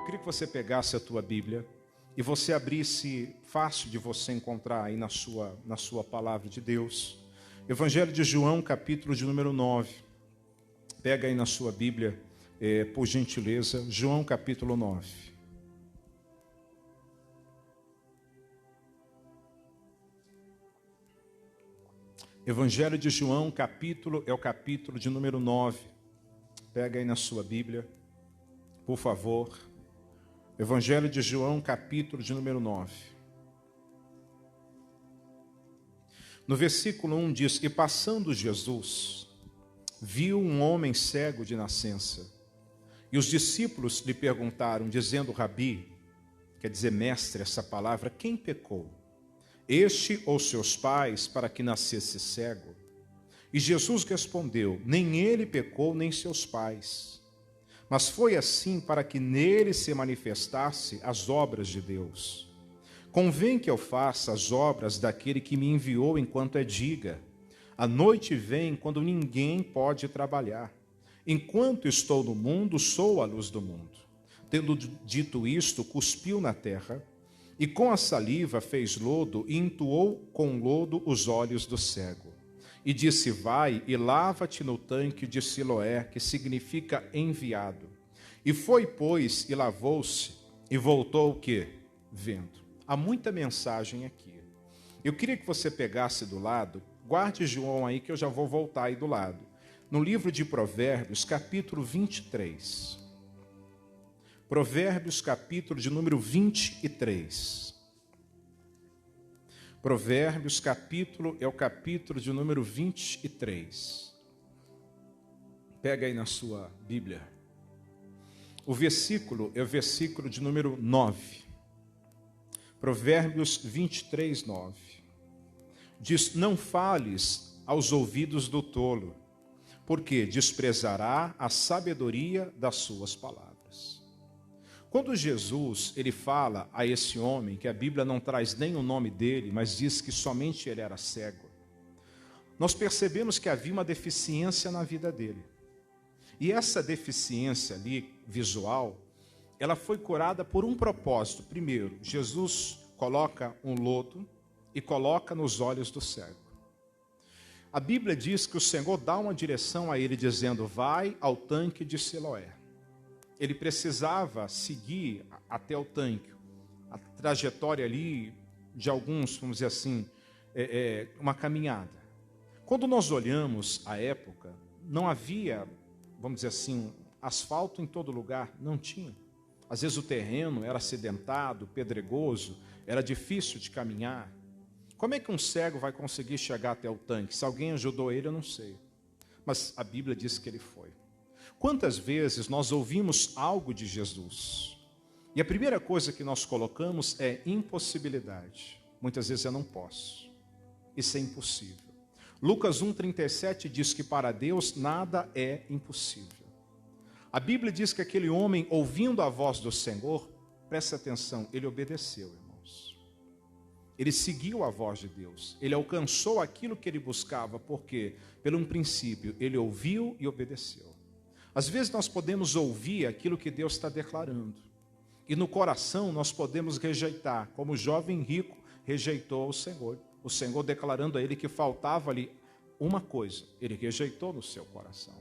queria que você pegasse a tua Bíblia e você abrisse, fácil de você encontrar aí na sua palavra de Deus. Evangelho de João, capítulo de número 9. Pega aí na sua Bíblia, por gentileza, João capítulo 9. Evangelho de João, é o capítulo de número 9. Pega aí na sua Bíblia, por favor. Evangelho de João, capítulo de número 9. No versículo 1 diz: E passando Jesus, viu um homem cego de nascença. E os discípulos lhe perguntaram, dizendo: Rabi, quer dizer mestre, essa palavra, quem pecou? Este ou seus pais, para que nascesse cego? E Jesus respondeu: Nem ele pecou, nem seus pais. Mas foi assim para que nele se manifestasse as obras de Deus. Convém que eu faça as obras daquele que me enviou enquanto é diga. A noite vem quando ninguém pode trabalhar. Enquanto estou no mundo, sou a luz do mundo. Tendo dito isto, cuspiu na terra, e com a saliva fez lodo e entoou com lodo os olhos do cego. E disse: Vai e lava-te no tanque de Siloé, que significa enviado. E foi, pois, e lavou-se, e voltou o quê? Vendo. Há muita mensagem aqui. Eu queria que você pegasse do lado, guarde João aí que eu já vou voltar aí do lado. No livro de Provérbios, capítulo 23. Provérbios, capítulo de número 23. Provérbios, é o capítulo de número 23. Pega aí na sua Bíblia. O versículo é o versículo de número 9. Provérbios 23, 9. Diz: Não fales aos ouvidos do tolo, porque desprezará a sabedoria das suas palavras. Quando Jesus ele fala a esse homem, que a Bíblia não traz nem o nome dele, mas diz que somente ele era cego, nós percebemos que havia uma deficiência na vida dele. E essa deficiência ali, visual, ela foi curada por um propósito. Primeiro, Jesus coloca um lodo e coloca nos olhos do cego. A Bíblia diz que o Senhor dá uma direção a ele, dizendo: Vai ao tanque de Siloé. Ele precisava seguir até o tanque, a trajetória ali de alguns, vamos dizer assim, uma caminhada. Quando nós olhamos a época, não havia, vamos dizer assim, asfalto em todo lugar, não tinha. Às vezes o terreno era acidentado, pedregoso, era difícil de caminhar. Como é que um cego vai conseguir chegar até o tanque? Se alguém ajudou ele, eu não sei. Mas a Bíblia diz que ele foi. Quantas vezes nós ouvimos algo de Jesus e a primeira coisa que nós colocamos é impossibilidade. Muitas vezes eu não posso. Isso é impossível. Lucas 1,37 diz que para Deus nada é impossível. A Bíblia diz que aquele homem, ouvindo a voz do Senhor, presta atenção, ele obedeceu, irmãos. Ele seguiu a voz de Deus. Ele alcançou aquilo que ele buscava, porque, pelo um princípio, ele ouviu e obedeceu. Às vezes nós podemos ouvir aquilo que Deus está declarando. E no coração nós podemos rejeitar, como o jovem rico rejeitou o Senhor. O Senhor declarando a ele que faltava ali uma coisa. Ele rejeitou no seu coração.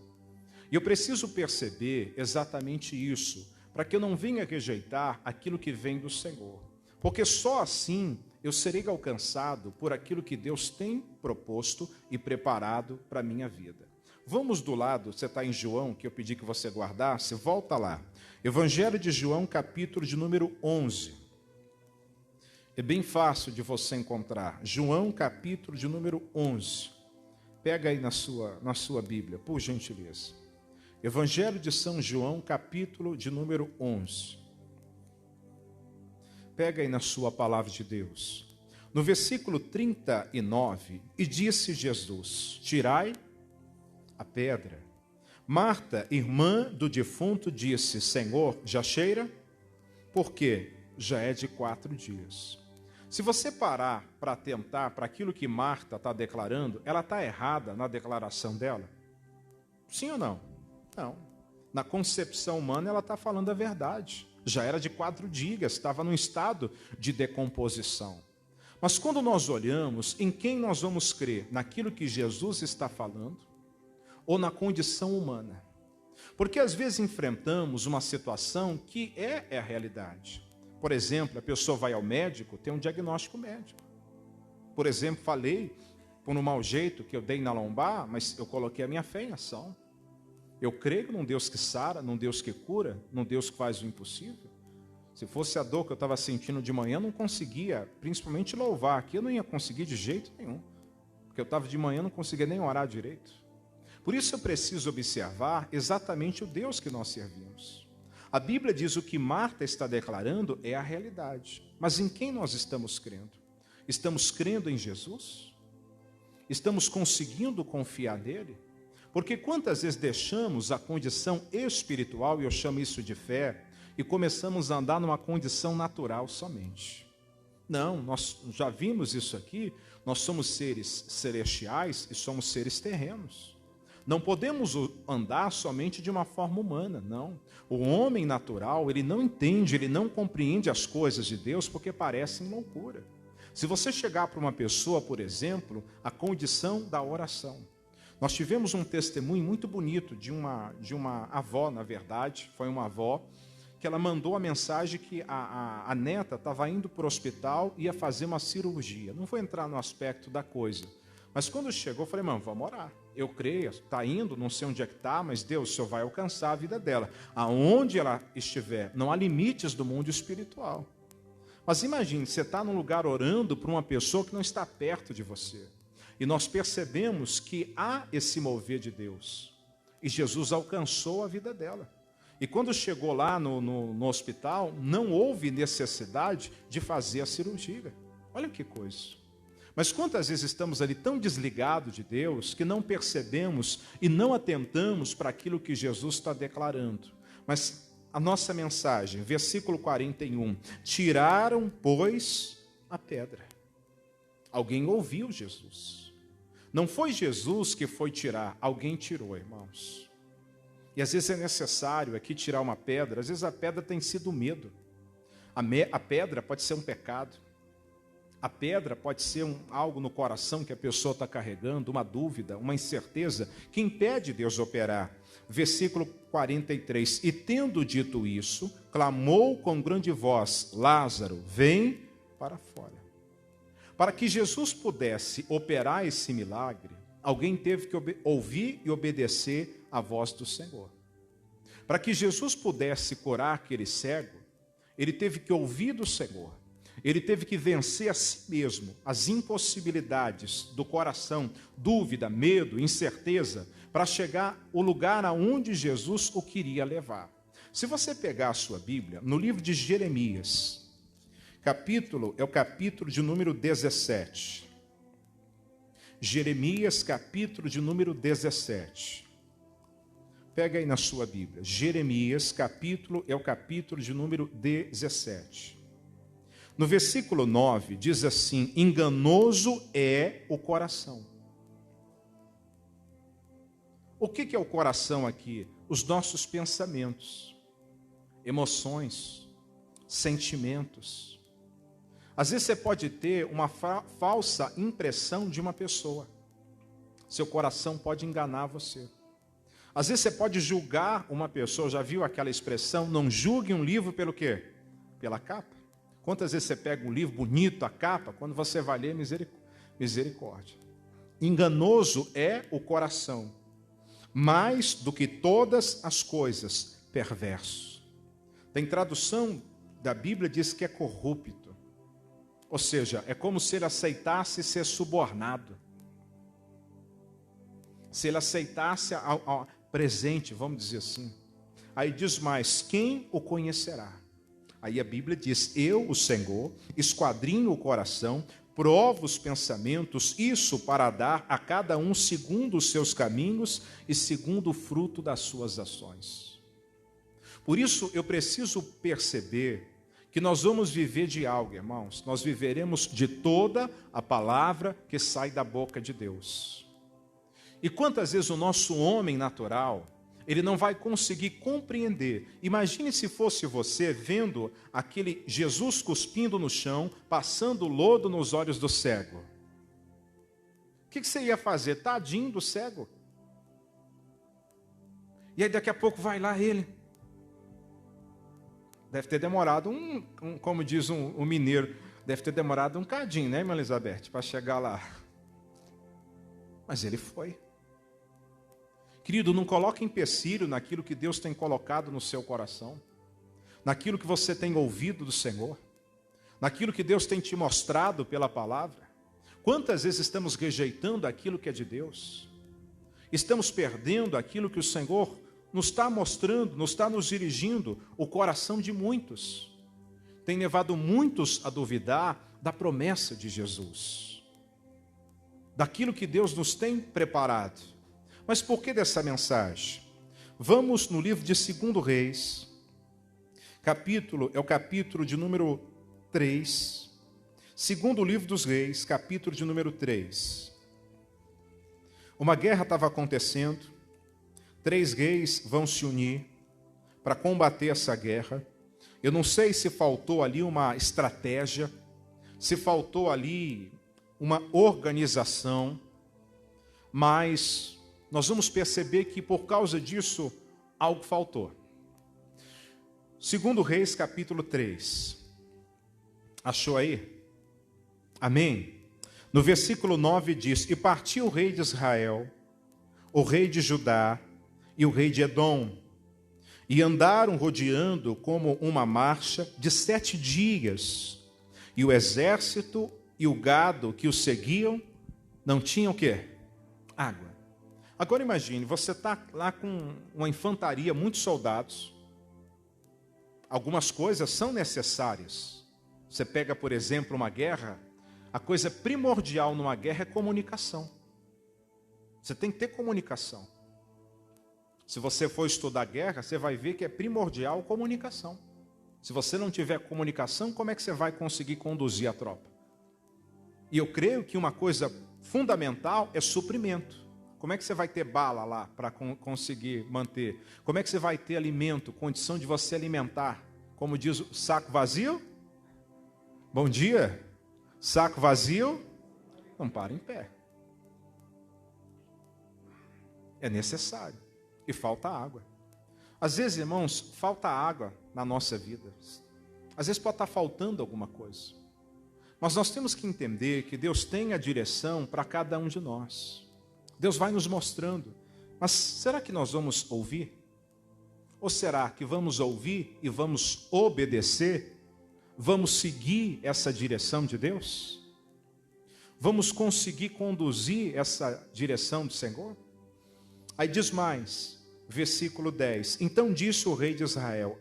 E eu preciso perceber exatamente isso, para que eu não venha rejeitar aquilo que vem do Senhor. Porque só assim eu serei alcançado por aquilo que Deus tem proposto e preparado para a minha vida. Vamos do lado, você está em João, que eu pedi que você guardasse, volta lá. Evangelho de João, capítulo de número 11. É bem fácil de você encontrar. João, capítulo de número 11. Pega aí na sua Bíblia, por gentileza. Evangelho de São João, capítulo de número 11. Pega aí na sua palavra de Deus. No versículo 39, e disse Jesus: Tirai a pedra. Marta, irmã do defunto, disse: Senhor, já cheira? Porque já é de 4 dias. Se você parar para atentar para aquilo que Marta está declarando, ela está errada na declaração dela? Sim ou não? Não. Na concepção humana ela está falando a verdade. já era de 4 dias, estava num estado de decomposição. Mas quando nós olhamos, em quem nós vamos crer? Naquilo que Jesus está falando ou na condição humana? Porque às vezes enfrentamos uma situação que é a realidade. Por exemplo, a pessoa vai ao médico, tem um diagnóstico médico. Por exemplo, falei por um mau jeito que eu dei na lombar, mas eu coloquei a minha fé em ação. Eu creio num Deus que sara, num Deus que cura, num Deus que faz o impossível. Se fosse a dor que eu estava sentindo de manhã, eu não conseguia, principalmente louvar aqui, eu não ia conseguir de jeito nenhum. Porque eu estava de manhã, não conseguia nem orar direito. Por isso eu preciso observar exatamente o Deus que nós servimos. A Bíblia diz o que Marta está declarando é a realidade. Mas em quem nós estamos crendo? Estamos crendo em Jesus? Estamos conseguindo confiar nele? Porque quantas vezes deixamos a condição espiritual, e eu chamo isso de fé, e começamos a andar numa condição natural somente. Não, nós já vimos isso aqui, nós somos seres celestiais e somos seres terrenos. Não podemos andar somente de uma forma humana, não. O homem natural, ele não entende, ele não compreende as coisas de Deus porque parecem loucura. Se você chegar para uma pessoa, por exemplo, a condição da oração. Nós tivemos um testemunho muito bonito de uma avó, na verdade, foi uma avó, que ela mandou a mensagem que a neta estava indo para o hospital e ia fazer uma cirurgia. Não vou entrar no aspecto da coisa. Mas quando chegou, eu falei, mãe, vamos orar. Eu creio, está indo, não sei onde é que está, mas Deus, o Senhor vai alcançar a vida dela. Aonde ela estiver, não há limites do mundo espiritual. Mas imagine, você está num lugar orando por uma pessoa que não está perto de você. E nós percebemos que há esse mover de Deus. E Jesus alcançou a vida dela. E quando chegou lá no hospital, não houve necessidade de fazer a cirurgia. Olha que coisa. Mas quantas vezes estamos ali tão desligados de Deus que não percebemos e não atentamos para aquilo que Jesus está declarando. Mas a nossa mensagem, versículo 41, tiraram, pois, a pedra. Alguém ouviu Jesus. Não foi Jesus que foi tirar, alguém tirou, irmãos. E às vezes é necessário aqui tirar uma pedra, às vezes a pedra tem sido medo. A pedra pode ser um pecado. A pedra pode ser algo no coração que a pessoa está carregando, uma dúvida, uma incerteza, que impede Deus operar. Versículo 43, e tendo dito isso, clamou com grande voz, Lázaro, vem para fora. Para que Jesus pudesse operar esse milagre, alguém teve que ouvir e obedecer a voz do Senhor. Para que Jesus pudesse curar aquele cego, ele teve que ouvir do Senhor. Ele teve que vencer a si mesmo, as impossibilidades do coração, dúvida, medo, incerteza, para chegar ao lugar aonde Jesus o queria levar. Se você pegar a sua Bíblia, no livro de Jeremias, é o capítulo de número 17. Jeremias, capítulo de número 17. Pega aí na sua Bíblia. Jeremias, é o capítulo de número 17. No versículo 9, diz assim, enganoso é o coração. O que é o coração aqui? Os nossos pensamentos, emoções, sentimentos. Às vezes você pode ter uma falsa impressão de uma pessoa. Seu coração pode enganar você. Às vezes você pode julgar uma pessoa, já viu aquela expressão, não julgue um livro pelo quê? Pela capa. Quantas vezes você pega um livro bonito, a capa, quando você vai ler, misericórdia. Enganoso é o coração, mais do que todas as coisas, perverso. Tem tradução da Bíblia, diz que é corrupto. Ou seja, é como se ele aceitasse ser subornado. Se ele aceitasse ao presente, vamos dizer assim. Aí diz mais, quem o conhecerá? Aí a Bíblia diz, eu, o Senhor, esquadrinho o coração, provo os pensamentos, isso para dar a cada um segundo os seus caminhos e segundo o fruto das suas ações. Por isso eu preciso perceber que nós vamos viver de algo, irmãos. Nós viveremos de toda a palavra que sai da boca de Deus. E quantas vezes o nosso homem natural, Ele não vai conseguir compreender. Imagine se fosse você vendo aquele Jesus cuspindo no chão, passando lodo nos olhos do cego. O que você ia fazer? Tadinho do cego. E aí daqui a pouco vai lá ele. Deve ter demorado como diz um mineiro, deve ter demorado um cadinho, né, irmã Elizabeth, para chegar lá. Mas ele foi. Querido, não coloque empecilho naquilo que Deus tem colocado no seu coração, naquilo que você tem ouvido do Senhor, naquilo que Deus tem te mostrado pela palavra. Quantas vezes estamos rejeitando aquilo que é de Deus? Estamos perdendo aquilo que o Senhor nos está mostrando, nos está nos dirigindo. O coração de muitos tem levado muitos a duvidar da promessa de Jesus, daquilo que Deus nos tem preparado. Mas por que dessa mensagem? Vamos no livro de 2 Reis, é o capítulo de número 3, segundo livro dos Reis, capítulo de número 3. Uma guerra estava acontecendo, 3 reis vão se unir para combater essa guerra. Eu não sei se faltou ali uma estratégia, se faltou ali uma organização, mas nós vamos perceber que por causa disso algo faltou. 2 Reis capítulo 3. Achou aí? Amém? No versículo 9 diz: E partiu o rei de Israel, o rei de Judá e o rei de Edom, e andaram rodeando como uma marcha de 7 dias, e o exército e o gado que os seguiam não tinham o quê? Água. Agora imagine, você está lá com uma infantaria, muitos soldados. Algumas coisas são necessárias. Você pega, por exemplo, uma guerra, a coisa primordial numa guerra é comunicação. Você tem que ter comunicação. Se você for estudar guerra, você vai ver que é primordial comunicação. Se você não tiver comunicação, como é que você vai conseguir conduzir a tropa? E eu creio que uma coisa fundamental é suprimento. Como é que você vai ter bala lá para conseguir manter? Como é que você vai ter alimento, condição de você alimentar? Como diz o saco vazio? Bom dia. Saco vazio? Não para em pé. É necessário. E falta água. Às vezes, irmãos, falta água na nossa vida. Às vezes pode estar faltando alguma coisa. Mas nós temos que entender que Deus tem a direção para cada um de nós. Deus vai nos mostrando. Mas será que nós vamos ouvir? Ou será que vamos ouvir e vamos obedecer? Vamos seguir essa direção de Deus? Vamos conseguir conduzir essa direção do Senhor? Aí diz mais, versículo 10. Então disse o rei de Israel: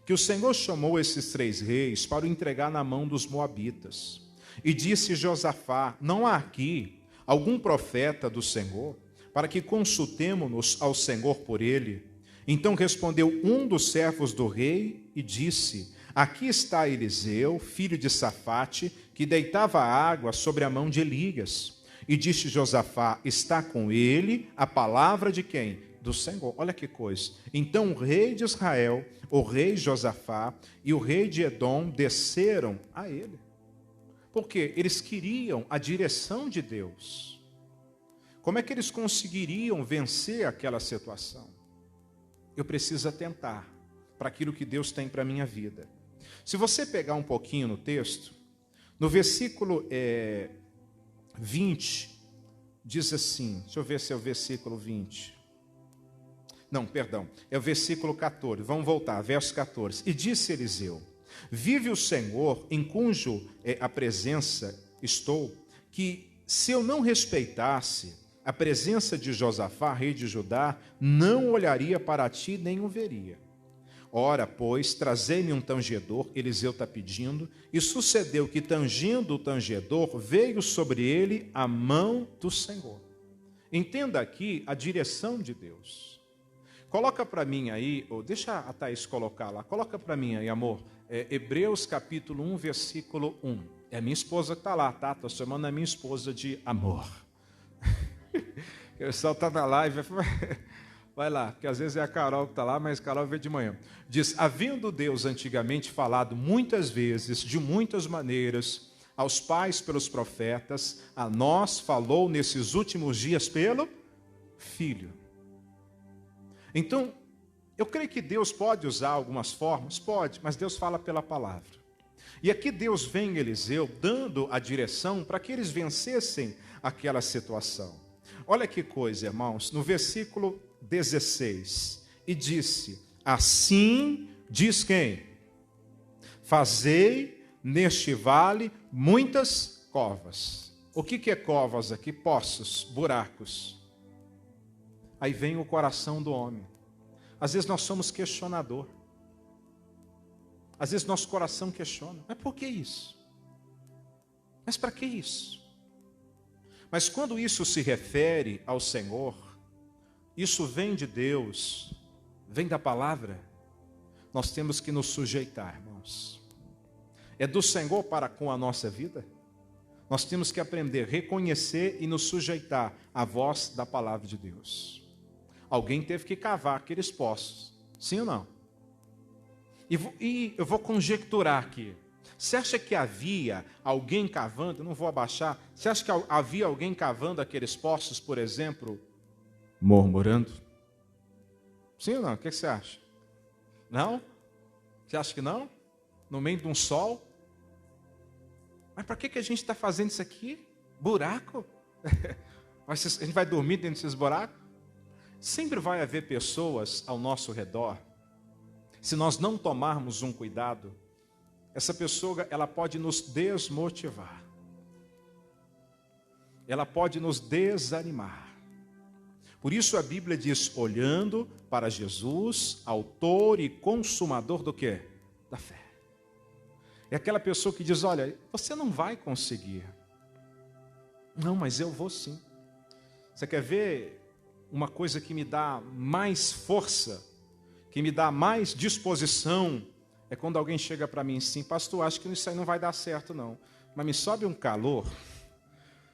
que o Senhor chamou esses 3 reis para o entregar na mão dos moabitas. E disse Josafá: não há aqui algum profeta do Senhor, para que consultemo-nos ao Senhor por ele? Então respondeu um dos servos do rei e disse: aqui está Eliseu, filho de Safate, que deitava água sobre a mão de Elias. E disse Josafá: está com ele a palavra de quem? Do Senhor. Olha que coisa. Então o rei de Israel, o rei Josafá e o rei de Edom desceram a ele. Porque eles queriam a direção de Deus. Como é que eles conseguiriam vencer aquela situação? Eu preciso atentar para aquilo que Deus tem para a minha vida. Se você pegar um pouquinho no texto, no versículo 20, diz assim, deixa eu ver se é o versículo 20. Não, perdão, é o versículo 14, vamos voltar, verso 14. E disse Eliseu: vive o Senhor, em cujo a presença estou, que se eu não respeitasse a presença de Josafá, rei de Judá, não olharia para ti nem o veria. Ora, pois, trazei-me um tangedor, Eliseu está pedindo, e sucedeu que, tangendo o tangedor, veio sobre ele a mão do Senhor. Entenda aqui a direção de Deus. Coloca para mim aí, ou deixa a Thaís colocar lá, coloca para mim aí, amor, Hebreus capítulo 1, versículo 1. É a minha esposa que está lá, tá? Estou chamando a minha esposa de amor. O pessoal está na live. Vai lá, porque às vezes é a Carol que está lá, mas a Carol vê de manhã. Diz, havendo Deus antigamente falado muitas vezes, de muitas maneiras, aos pais pelos profetas, a nós falou nesses últimos dias pelo Filho. Então, eu creio que Deus pode usar algumas formas, pode, mas Deus fala pela palavra. E aqui Deus vem em Eliseu dando a direção para que eles vencessem aquela situação. Olha que coisa, irmãos, no versículo 16, e disse, assim diz quem? Fazei neste vale muitas covas. O que é covas aqui? Poços, buracos. Aí vem o coração do homem. Às vezes nós somos questionador. Às vezes nosso coração questiona. Mas por que isso? Mas para que isso? Mas quando isso se refere ao Senhor, isso vem de Deus, vem da palavra, nós temos que nos sujeitar, irmãos. É do Senhor para com a nossa vida. Nós temos que aprender a reconhecer e nos sujeitar à voz da palavra de Deus. Alguém teve que cavar aqueles poços, sim ou não? E eu vou conjecturar aqui. Você acha que havia alguém cavando? Eu não vou abaixar. Você acha que havia alguém cavando aqueles poços, por exemplo, murmurando? Sim ou não? O que você acha? Não? Você acha que não? No meio de um sol? Mas para que a gente está fazendo isso aqui? Buraco? A gente vai dormir dentro desses buracos? Sempre vai haver pessoas ao nosso redor. Se nós não tomarmos um cuidado, essa pessoa ela pode nos desmotivar. Ela pode nos desanimar. Por isso a Bíblia diz, olhando para Jesus, autor e consumador do quê? Da fé. É aquela pessoa que diz, olha, você não vai conseguir. Não, mas eu vou sim. Você quer ver uma coisa que me dá mais força, que me dá mais disposição, é quando alguém chega para mim assim, pastor, acho que isso aí não vai dar certo não, mas me sobe um calor,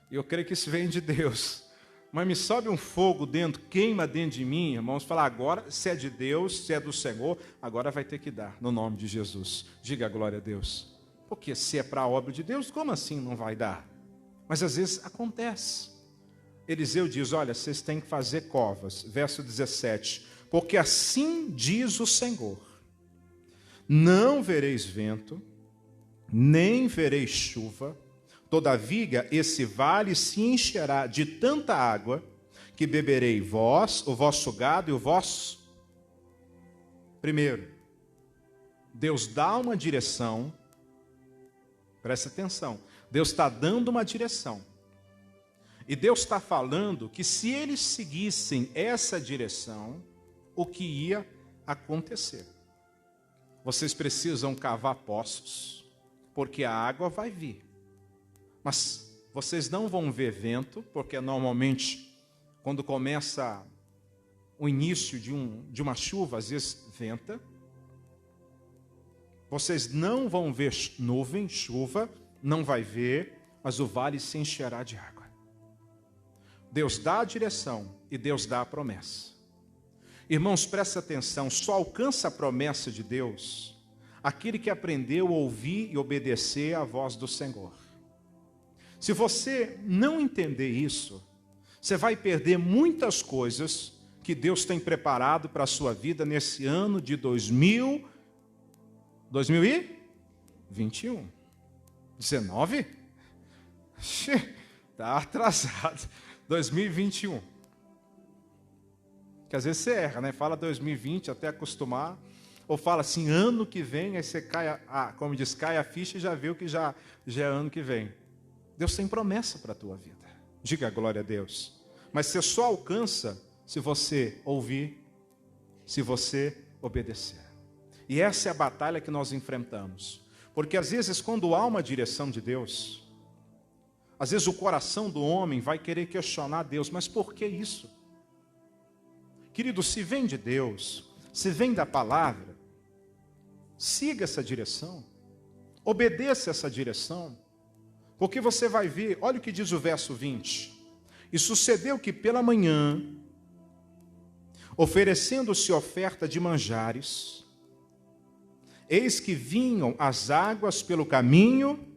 e eu creio que isso vem de Deus, mas me sobe um fogo dentro, queima dentro de mim, irmãos, falar agora, se é de Deus, se é do Senhor, agora vai ter que dar, no nome de Jesus. Diga a glória a Deus. Porque se é para a obra de Deus, como assim não vai dar? Mas às vezes acontece. Eliseu diz, olha, vocês têm que fazer covas. Verso 17, porque assim diz o Senhor, não vereis vento, nem vereis chuva, todavia esse vale se encherá de tanta água, que beberei vós, o vosso gado e o vosso. Primeiro, Deus dá uma direção, presta atenção, Deus está dando uma direção. E Deus está falando que se eles seguissem essa direção, o que ia acontecer? Vocês precisam cavar poços, porque a água vai vir. Mas vocês não vão ver vento, porque normalmente, quando começa o início de uma chuva, às vezes venta. Vocês não vão ver nuvem, chuva, não vai ver, mas o vale se encherá de água. Deus dá a direção e Deus dá a promessa. Irmãos, presta atenção, só alcança a promessa de Deus aquele que aprendeu a ouvir e obedecer à voz do Senhor. Se você não entender isso, você vai perder muitas coisas que Deus tem preparado para a sua vida nesse ano de 2021. 19? Está atrasado. 2021. Que às vezes você erra, né? Fala 2020 até acostumar. Ou fala assim, ano que vem, aí você cai, como diz, cai a ficha e já viu que já é ano que vem. Deus tem promessa para a tua vida. Diga glória a Deus. Mas você só alcança se você ouvir, se você obedecer. E essa é a batalha que nós enfrentamos. Porque às vezes quando há uma direção de Deus, às vezes o coração do homem vai querer questionar Deus, mas por que isso? Querido, se vem de Deus, se vem da palavra, siga essa direção, obedeça essa direção, porque você vai ver, olha o que diz o verso 20, e sucedeu que pela manhã, oferecendo-se oferta de manjares, eis que vinham as águas pelo caminho.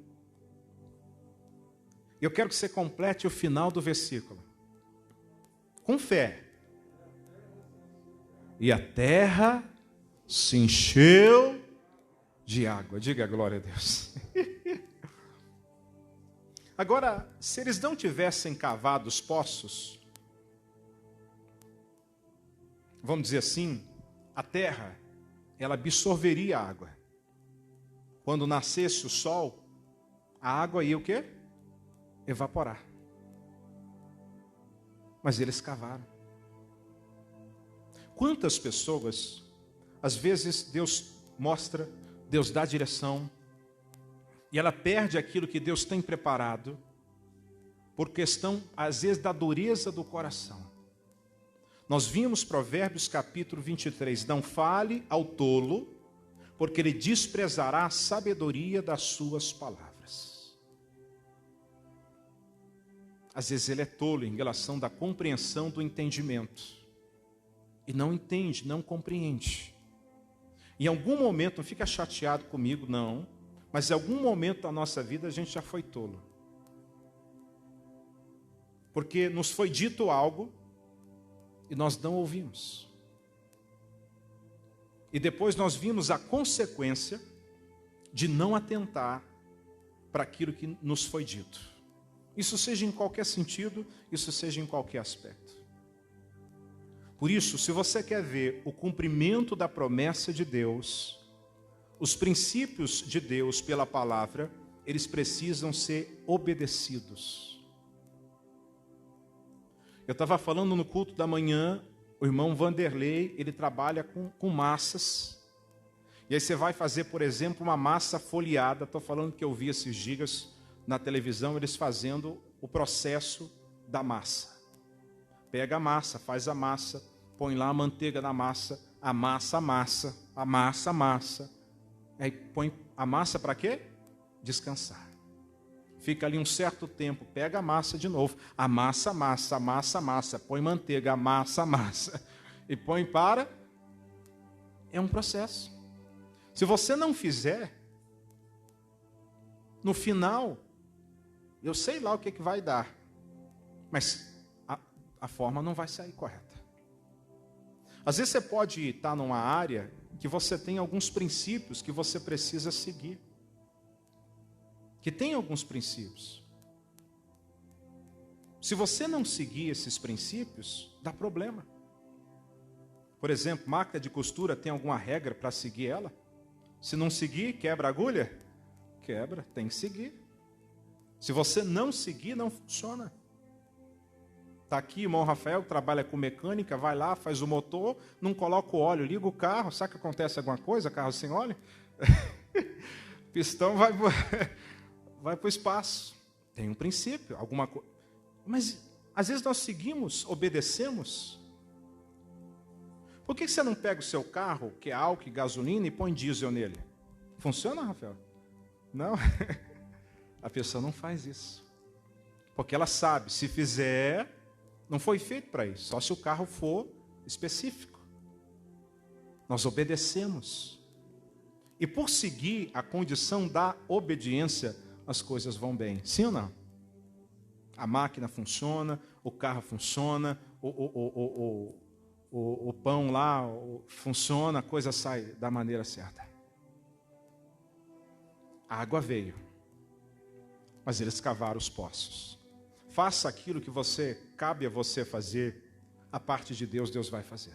Eu quero que você complete o final do versículo. Com fé. E a terra se encheu de água. Diga glória a Deus. Agora, se eles não tivessem cavado os poços, vamos dizer assim, a terra, ela absorveria a água. Quando nascesse o sol, a água ia o quê? Evaporar. Mas eles cavaram. Quantas pessoas, às vezes Deus mostra, Deus dá direção, e ela perde aquilo que Deus tem preparado, por questão, às vezes, da dureza do coração. Nós vimos Provérbios capítulo 23, não fale ao tolo, porque ele desprezará a sabedoria das suas palavras. Às vezes ele é tolo em relação da compreensão do entendimento, e não entende, não compreende. Em algum momento, não fica chateado comigo, não, mas em algum momento da nossa vida a gente já foi tolo. Porque nos foi dito algo e nós não ouvimos. E depois nós vimos a consequência de não atentar para aquilo que nos foi dito. Isso seja em qualquer sentido, isso seja em qualquer aspecto. Por isso, se você quer ver o cumprimento da promessa de Deus, os princípios de Deus pela palavra, eles precisam ser obedecidos. Eu estava falando no culto da manhã, o irmão Vanderlei, ele trabalha com massas. E aí você vai fazer, por exemplo, uma massa folheada. Estou falando que eu vi esses dias na televisão, eles fazendo o processo da massa. Pega a massa, faz a massa, põe lá a manteiga na massa, amassa a massa, amassa a massa. Aí põe a massa para quê? Descansar. Fica ali um certo tempo, pega a massa de novo, amassa a massa, amassa a massa, põe manteiga, amassa a massa, e põe para... É um processo. Se você não fizer, no final, eu sei lá o que vai dar, mas a forma não vai sair correta. Às vezes você pode estar numa área que você tem alguns princípios que você precisa seguir. Que tem alguns princípios. Se você não seguir esses princípios, dá problema. Por exemplo, máquina de costura tem alguma regra para seguir ela? Se não seguir, quebra a agulha? Quebra, tem que seguir. Se você não seguir, não funciona. Está aqui o irmão Rafael, que trabalha com mecânica, vai lá, faz o motor, não coloca o óleo, liga o carro, sabe que acontece alguma coisa, carro sem óleo? Pistão vai para o espaço. Tem um princípio, alguma coisa. Mas, às vezes nós seguimos, obedecemos. Por que você não pega o seu carro, que é álcool e gasolina, e põe diesel nele? Funciona, Rafael? Não. A pessoa não faz isso. Porque ela sabe, se fizer... Não foi feito para isso, só se o carro for específico. Nós obedecemos. E por seguir a condição da obediência, as coisas vão bem. Sim ou não? A máquina funciona, o carro funciona, o pão lá funciona, a coisa sai da maneira certa. A água veio, mas eles cavaram os poços. Faça aquilo que cabe a você fazer, a parte de Deus, Deus vai fazer.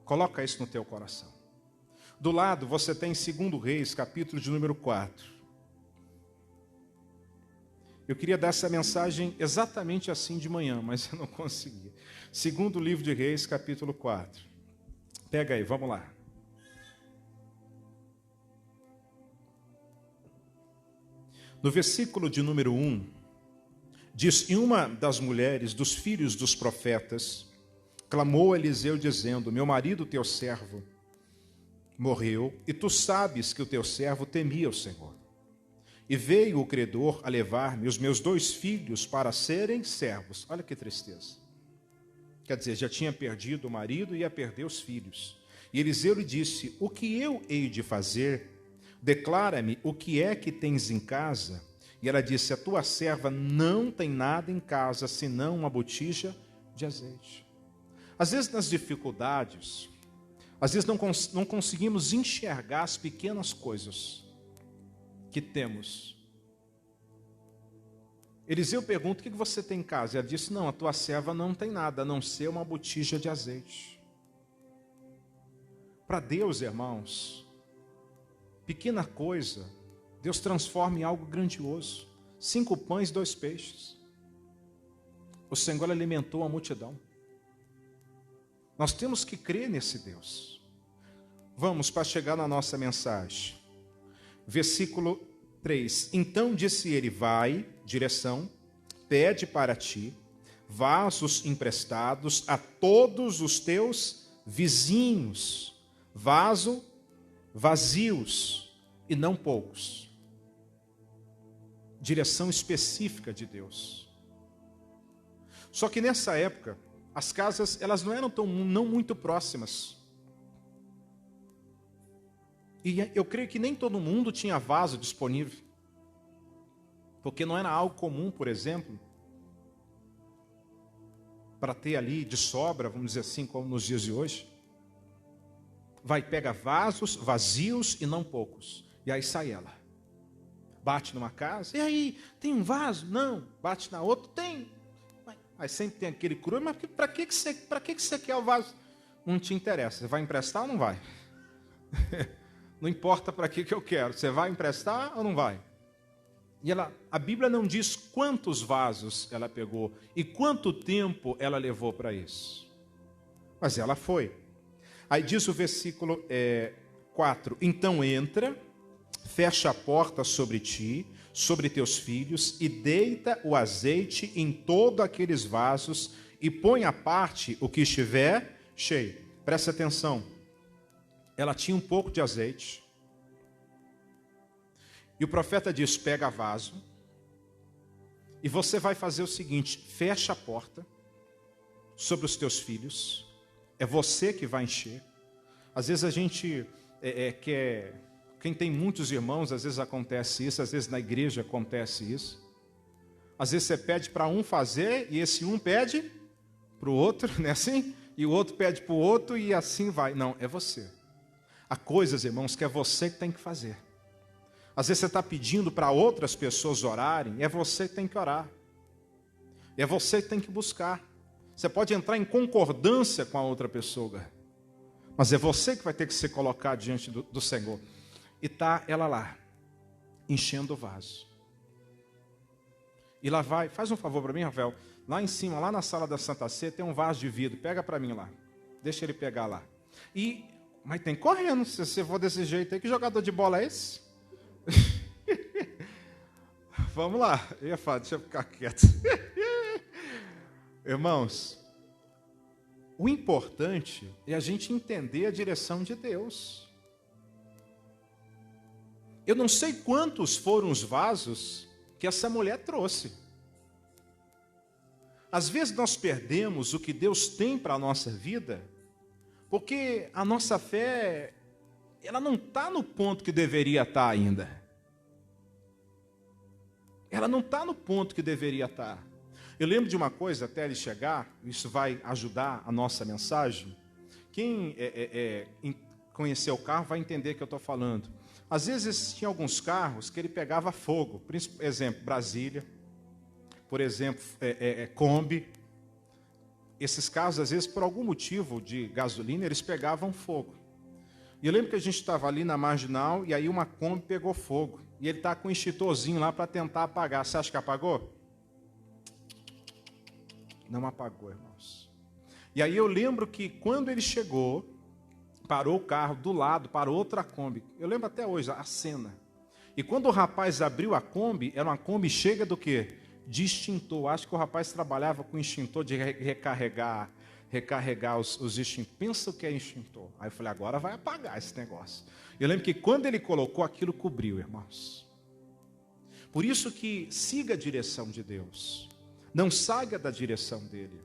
Coloca isso no teu coração. Do lado, você tem 2 Reis, capítulo de número 4. Eu queria dar essa mensagem exatamente assim de manhã, mas eu não consegui. 2º livro de Reis, capítulo 4. Pega aí, vamos lá. No versículo de número 1, diz: e uma das mulheres dos filhos dos profetas clamou a Eliseu dizendo: meu marido, teu servo, morreu, e tu sabes que o teu servo temia o Senhor. E veio o credor a levar-me os meus 2 filhos para serem servos. Olha que tristeza. quer dizer, já tinha perdido o marido e ia perder os filhos. E Eliseu lhe disse: o que eu hei de fazer? Declara-me o que é que tens em casa. E ela disse: a tua serva não tem nada em casa, senão uma botija de azeite. Às vezes nas dificuldades, às vezes não conseguimos enxergar as pequenas coisas que temos. Eliseu pergunta: o que você tem em casa? E ela disse: não, a tua serva não tem nada, a não ser uma botija de azeite. Para Deus, irmãos, pequena coisa, Deus transforma em algo grandioso. 5 pães, 2 peixes. O Senhor alimentou a multidão. Nós temos que crer nesse Deus. Vamos para chegar na nossa mensagem. Versículo 3. Então disse ele: vai, direção, pede para ti vasos emprestados a todos os teus vizinhos, vazios e não poucos. Direção específica de Deus. Só que nessa época, as casas elas não eram não muito próximas. E eu creio que nem todo mundo tinha vaso disponível. Porque não era algo comum, por exemplo, para ter ali de sobra, vamos dizer assim, como nos dias de hoje. Vai, pega vasos vazios e não poucos. E aí sai ela. Bate numa casa, e aí, tem um vaso? Não. Bate na outra, tem. Aí sempre tem aquele cru, mas para que você quer o vaso? Não te interessa, você vai emprestar ou não vai? Não importa para que eu quero, você vai emprestar ou não vai? E a Bíblia não diz quantos vasos ela pegou e quanto tempo ela levou para isso. Mas ela foi. Aí diz o versículo 4, então entra, fecha a porta sobre ti, sobre teus filhos, e deita o azeite em todos aqueles vasos, e põe à parte o que estiver cheio. Presta atenção, ela tinha um pouco de azeite, e o profeta diz: pega vaso, e você vai fazer o seguinte: fecha a porta sobre os teus filhos, é você que vai encher. Às vezes a gente quer... Quem tem muitos irmãos, às vezes acontece isso, às vezes na igreja acontece isso. Às vezes você pede para um fazer e esse um pede para o outro, não é assim? E o outro pede para o outro e assim vai. Não, é você. Há coisas, irmãos, que é você que tem que fazer. Às vezes você está pedindo para outras pessoas orarem, é você que tem que orar. É você que tem que buscar. Você pode entrar em concordância com a outra pessoa, mas é você que vai ter que se colocar diante do Senhor. E está ela lá, enchendo o vaso. E lá vai, faz um favor para mim, Rafael. Lá em cima, lá na sala da Santa Ceia, tem um vaso de vidro. Pega para mim lá. Deixa ele pegar lá. Mas tem correndo, se você for desse jeito aí. Que jogador de bola é esse? Vamos lá. Eu ia falar, deixa eu ficar quieto. Irmãos, o importante é a gente entender a direção de Deus. Eu não sei quantos foram os vasos que essa mulher trouxe. Às vezes nós perdemos o que Deus tem para a nossa vida, porque a nossa fé, ela não está no ponto que deveria estar ainda. Ela não está no ponto que deveria estar. Eu lembro de uma coisa, até ele chegar, isso vai ajudar a nossa mensagem. Quem conhecer o carro vai entender o que eu estou falando. Às vezes tinha alguns carros que ele pegava fogo. Por exemplo, Brasília. Por exemplo, Kombi. Esses carros, às vezes, por algum motivo de gasolina, eles pegavam fogo. E eu lembro que a gente estava ali na Marginal e aí uma Kombi pegou fogo. E ele está com um extintorzinho lá para tentar apagar. Você acha que apagou? Não apagou, irmãos. E aí eu lembro que quando ele chegou, parou o carro do lado para outra Kombi. Eu lembro até hoje a cena. E quando o rapaz abriu a Kombi, era uma Kombi cheia do quê? De extintor. Acho que o rapaz trabalhava com extintor de recarregar os extintores. Pensa o que é extintor. Aí eu falei, agora vai apagar esse negócio. Eu lembro que quando ele colocou, aquilo cobriu, irmãos. Por isso que siga a direção de Deus. Não saia da direção dele.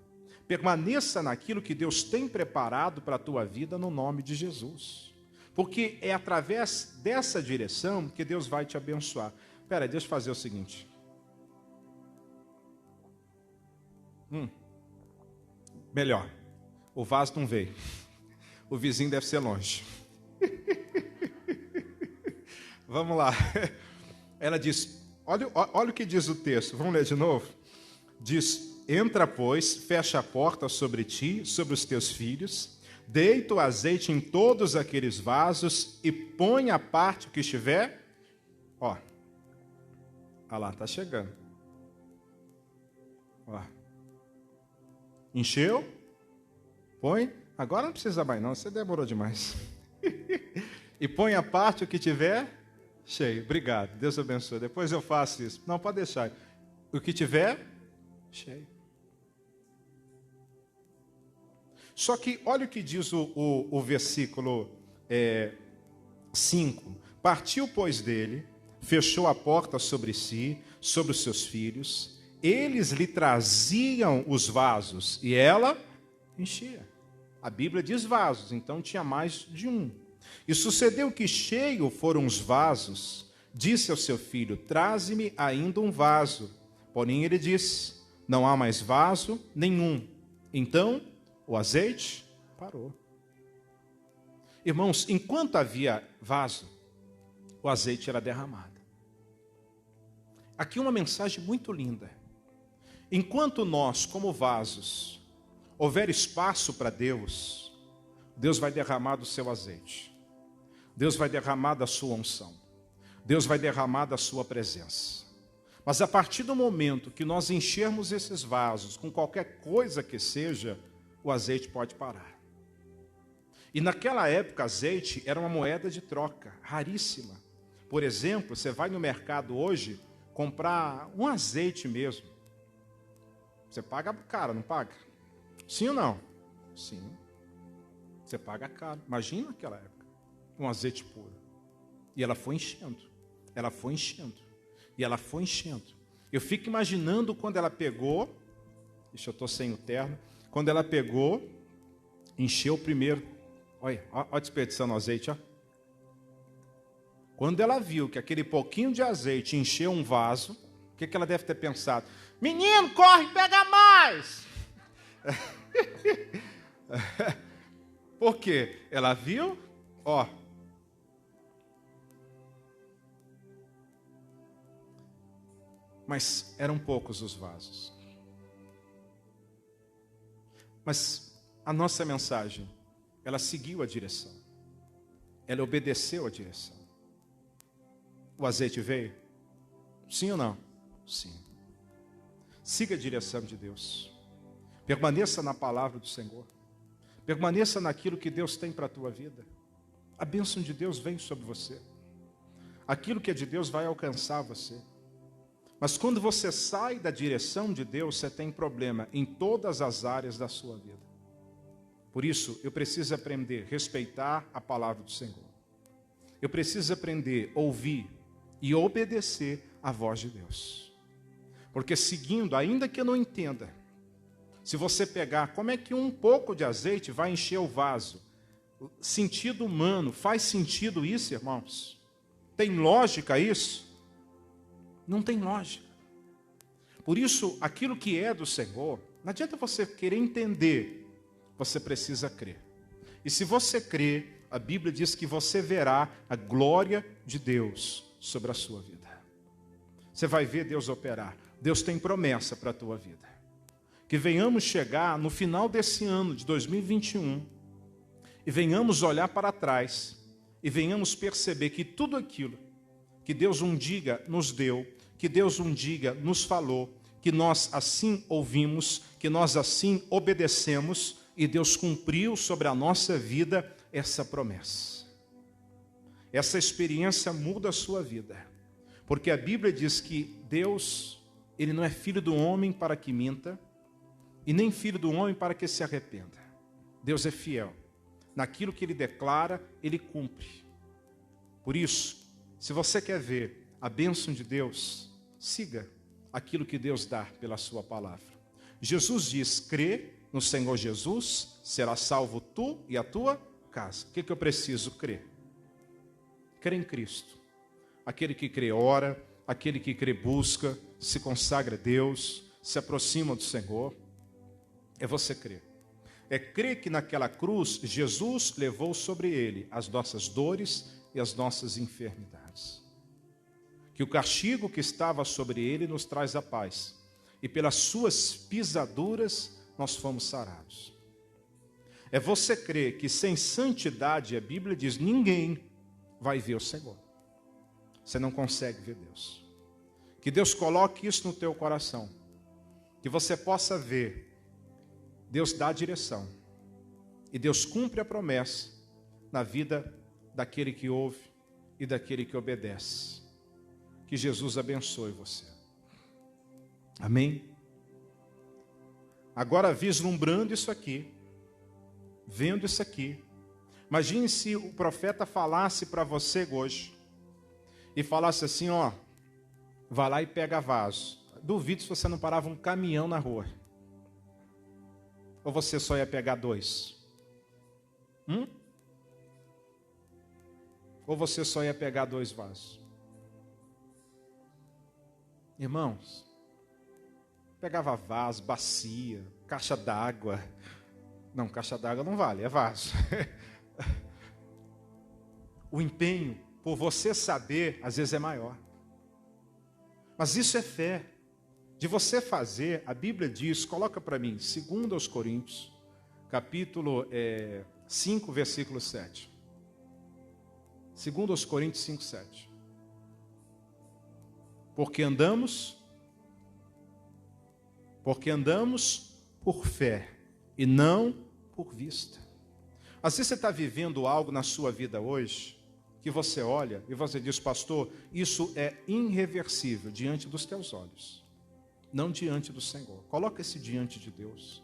Permaneça naquilo que Deus tem preparado para a tua vida no nome de Jesus. Porque é através dessa direção que Deus vai te abençoar. Espera, deixa eu fazer o seguinte. Melhor, o vaso não veio. O vizinho deve ser longe. Vamos lá. Ela diz, olha o que diz o texto. Vamos ler de novo? Diz, entra, pois, fecha a porta sobre ti, sobre os teus filhos, deita o azeite em todos aqueles vasos e põe à parte o que estiver. Ó, olha lá, está chegando. Ó. Encheu? Põe. Agora não precisa mais não, você demorou demais. E põe à parte o que tiver cheio. Obrigado, Deus abençoe. Depois eu faço isso. Não, pode deixar. O que tiver cheio. Só que olha o que diz o versículo 5. Partiu, pois, dele, fechou a porta sobre si, sobre os seus filhos. Eles lhe traziam os vasos e ela enchia. A Bíblia diz vasos, então tinha mais de um. E sucedeu que cheio foram os vasos, disse ao seu filho, traze-me ainda um vaso. Porém ele disse, não há mais vaso nenhum. Então o azeite parou. Irmãos, enquanto havia vaso, o azeite era derramado. Aqui uma mensagem muito linda. Enquanto nós, como vasos, houver espaço para Deus, Deus vai derramar do seu azeite. Deus vai derramar da sua unção. Deus vai derramar da sua presença. Mas a partir do momento que nós enchermos esses vasos com qualquer coisa que seja, o azeite pode parar. E naquela época, azeite era uma moeda de troca, raríssima. Por exemplo, você vai no mercado hoje comprar um azeite mesmo. Você paga caro, não paga? Sim ou não? Sim. Você paga caro. Imagina naquela época, um azeite puro. E ela foi enchendo. Ela foi enchendo. E ela foi enchendo. Eu fico imaginando quando ela pegou, deixa eu estou sem o terno, quando ela pegou, encheu o primeiro. Olha desperdiçando o azeite, ó. Quando ela viu que aquele pouquinho de azeite encheu um vaso, o que ela deve ter pensado? Menino, corre, pega mais! Por quê? Ela viu, ó. Mas eram poucos os vasos. Mas a nossa mensagem, ela seguiu a direção. Ela obedeceu a direção. O azeite veio? Sim ou não? Sim. Siga a direção de Deus. Permaneça na palavra do Senhor. Permaneça naquilo que Deus tem para a tua vida. A bênção de Deus vem sobre você. Aquilo que é de Deus vai alcançar você. Mas quando você sai da direção de Deus, você tem problema em todas as áreas da sua vida. Por isso, eu preciso aprender a respeitar a palavra do Senhor. Eu preciso aprender a ouvir e obedecer à voz de Deus. Porque seguindo, ainda que eu não entenda, se você pegar, como é que um pouco de azeite vai encher o vaso? Sentido humano, faz sentido isso, irmãos? Tem lógica isso? Não tem lógica. Por isso, aquilo que é do Senhor, não adianta você querer entender, você precisa crer. E se você crer, a Bíblia diz que você verá a glória de Deus sobre a sua vida. Você vai ver Deus operar. Deus tem promessa para a tua vida. Que venhamos chegar no final desse ano de 2021 e venhamos olhar para trás e venhamos perceber que tudo aquilo que Deus um dia nos deu, que Deus um dia nos falou, que nós assim ouvimos, que nós assim obedecemos e Deus cumpriu sobre a nossa vida essa promessa. Essa experiência muda a sua vida, porque a Bíblia diz que Deus, Ele não é filho do homem para que minta, e nem filho do homem para que se arrependa. Deus é fiel. Naquilo que Ele declara, Ele cumpre. Por isso, se você quer ver a bênção de Deus, siga aquilo que Deus dá pela sua palavra. Jesus diz, crê no Senhor Jesus, será salvo tu e a tua casa. O que eu preciso crer? Crer em Cristo. Aquele que crê ora, aquele que crê busca, se consagra a Deus, se aproxima do Senhor. É você crer. É crer que naquela cruz Jesus levou sobre ele as nossas dores e as nossas enfermidades. Que o castigo que estava sobre ele nos traz a paz. E pelas suas pisaduras nós fomos sarados. É você crer que sem santidade, a Bíblia diz, ninguém vai ver o Senhor. Você não consegue ver Deus. Que Deus coloque isso no teu coração. Que você possa ver. Deus dá a direção. E Deus cumpre a promessa na vida daquele que ouve e daquele que obedece. Que Jesus abençoe você. Amém? Agora, vislumbrando isso aqui, vendo isso aqui, imagine se o profeta falasse para você hoje, e falasse assim, ó, vai lá e pega vaso. Duvido se você não parava um caminhão na rua. Ou você só ia pegar 2? Ou você só ia pegar 2 vasos? Irmãos, pegava vaso, bacia, caixa d'água. Não, caixa d'água não vale, é vaso. O empenho por você saber, às vezes é maior. Mas isso é fé. De você fazer, a Bíblia diz, coloca para mim, 2 Coríntios, capítulo 5, versículo 7. 2 Coríntios 5, 7. Porque andamos por fé e não por vista. Às vezes você está vivendo algo na sua vida hoje, que você olha e você diz, pastor, isso é irreversível diante dos teus olhos, não diante do Senhor. Coloca esse diante de Deus.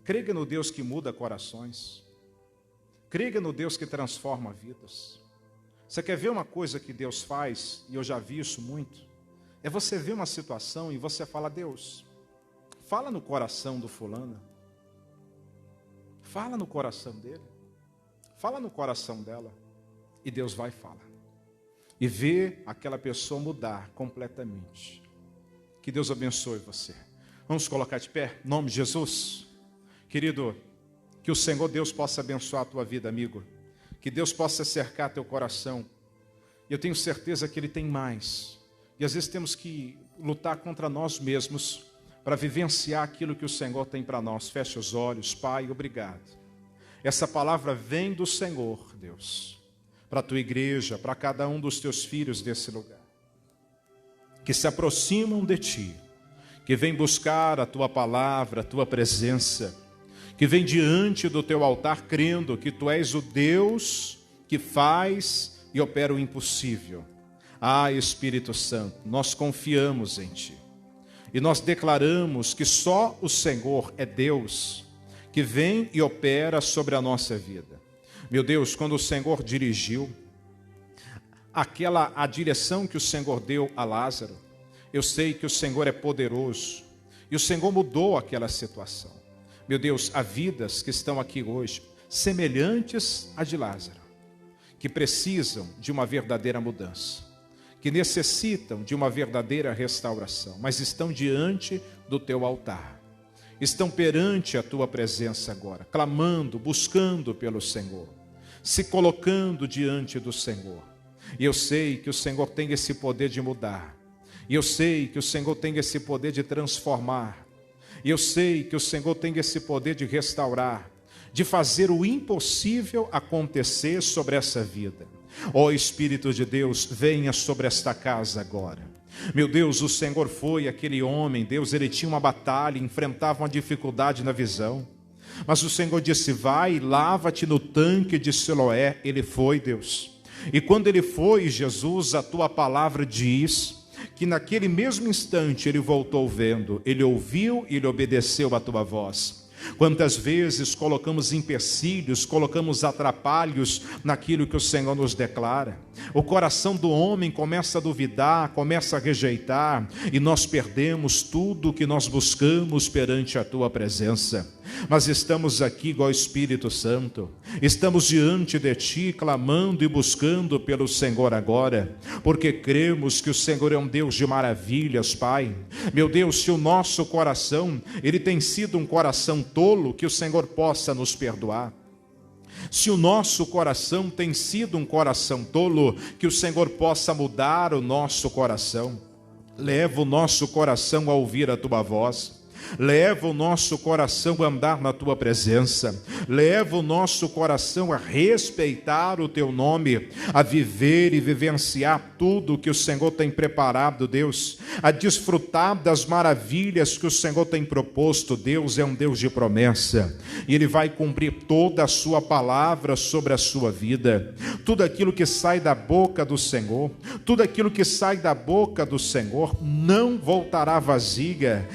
Creia no Deus que muda corações. Creia no Deus que transforma vidas. Você quer ver uma coisa que Deus faz, e eu já vi isso muito, é você ver uma situação e você fala, Deus, fala no coração do fulano, fala no coração dele, fala no coração dela, e Deus vai falar, e ver aquela pessoa mudar completamente. Que Deus abençoe você. Vamos colocar de pé, em nome de Jesus. Querido, que o Senhor Deus possa abençoar a tua vida, amigo. Que Deus possa cercar teu coração. E eu tenho certeza que Ele tem mais. E às vezes temos que lutar contra nós mesmos para vivenciar aquilo que o Senhor tem para nós. Feche os olhos, Pai, obrigado. Essa palavra vem do Senhor, Deus, para a tua igreja, para cada um dos teus filhos desse lugar, que se aproximam de Ti, que vem buscar a Tua palavra, a Tua presença, que vem diante do Teu altar crendo que Tu és o Deus que faz e opera o impossível. Ah, Espírito Santo, nós confiamos em Ti e nós declaramos que só o Senhor é Deus que vem e opera sobre a nossa vida. Meu Deus, quando o Senhor dirigiu a direção que o Senhor deu a Lázaro, eu sei que o Senhor é poderoso e o Senhor mudou aquela situação. Meu Deus, há vidas que estão aqui hoje semelhantes à de Lázaro, que precisam de uma verdadeira mudança, que necessitam de uma verdadeira restauração, mas estão diante do teu altar, estão perante a tua presença agora, clamando, buscando pelo Senhor, se colocando diante do Senhor. E eu sei que o Senhor tem esse poder de mudar, e eu sei que o Senhor tem esse poder de transformar, e eu sei que o Senhor tem esse poder de restaurar, de fazer o impossível acontecer sobre essa vida. Ó Espírito de Deus, venha sobre esta casa agora. Meu Deus, o Senhor foi aquele homem, Deus, ele tinha uma batalha, enfrentava uma dificuldade na visão, mas o Senhor disse, vai, lava-te no tanque de Siloé. Ele foi, Deus, e quando ele foi, Jesus, a tua palavra diz que naquele mesmo instante ele voltou vendo, ele ouviu e ele obedeceu a tua voz. Quantas vezes colocamos empecilhos, colocamos atrapalhos naquilo que o Senhor nos declara. O coração do homem começa a duvidar, começa a rejeitar, e nós perdemos tudo o que nós buscamos perante a tua presença. Mas estamos aqui igual Espírito Santo, estamos diante de ti, clamando e buscando pelo Senhor agora, porque cremos que o Senhor é um Deus de maravilhas, Pai. Meu Deus, se o nosso coração, ele tem sido um coração tolo, que o Senhor possa nos perdoar. Se o nosso coração tem sido um coração tolo, que o Senhor possa mudar o nosso coração. Leva o nosso coração a ouvir a tua voz. Leva o nosso coração a andar na tua presença. Leva o nosso coração a respeitar o teu nome, a viver e vivenciar tudo que o Senhor tem preparado, Deus, a desfrutar das maravilhas que o Senhor tem proposto. Deus é um Deus de promessa, e Ele vai cumprir toda a sua palavra sobre a sua vida. Tudo aquilo que sai da boca do Senhor, tudo aquilo que sai da boca do Senhor não voltará vazia.